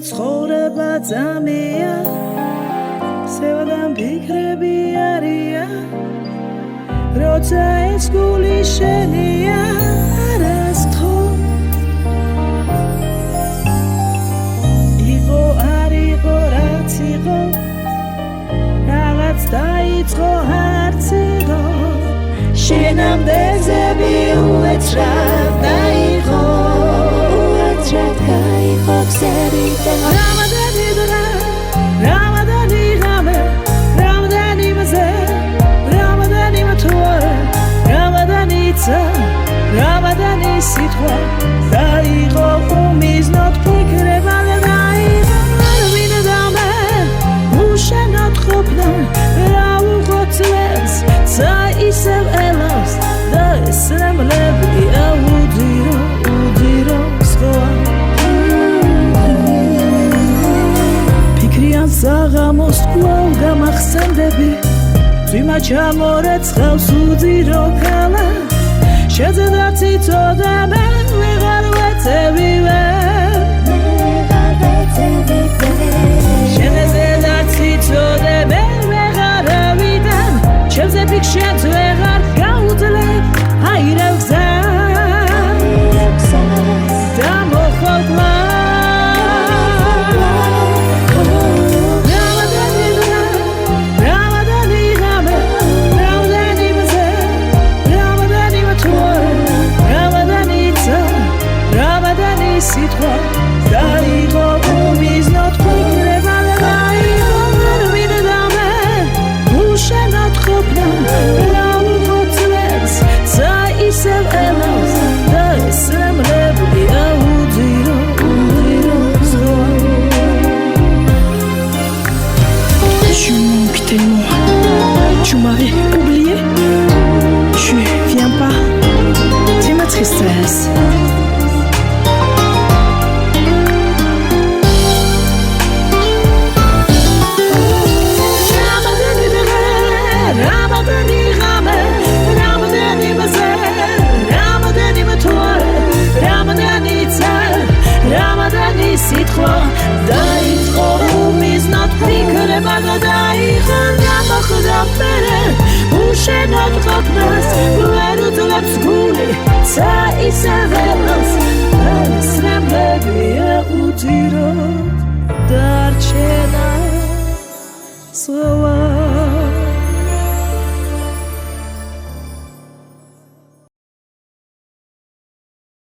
ცხოვრება ძამია სევადან ფიქრები არია როცა ეს გული შენია არასთო იყო არ იყო რაც იყო რაღაც დაიწყო არც იყო შენამდე გზები უეცრად დაიღო უეცრად გაიღო გზები რამადანი დრა რამადანი ღამე რამადანი მზე რამადანი მთვარე რამადანი ცა რამადანი სიტყვა დაიღო უმიზნოდ ფიქრება დაიღო არ მინდამე უშენოდ ყოფნა რა უღოცლებს ცა ისევ ელავს და ესრემლები აუდირო უდირო სხვა ფიქრიან საღამოს კვლავ გამახსენდები ძვიმა ჩამორეცხავს უძირო ქალა შეძედა ციცოდები ვეღარ ვეცებივე შენეზედა ციცოდები ვეღარ ავიდან ჩემზე ფიქრშენც ვეღარ გაუძლებ აირევ გზას და მოხვალ სიტყვა დაიღო უმიზნოდ ფიქრება დაიღო არ მინდამე უშენოდ ყოფნა რა უღოცლებს ცა ისევ ელავს და ესრემლები აუდირო უდირო სხვა Tu manques tellement Tu m'avais oublié Tu viens pas Tu ma tristesse სიტყვა დაიწყო უმიზნოდ ფიქრება დაიღო გამოხდა მერე უშენოდ ყოფნას ვერ უძლებს გული ცა ისევ ელავს ესრემლებია უდირო დარჩენა სხვა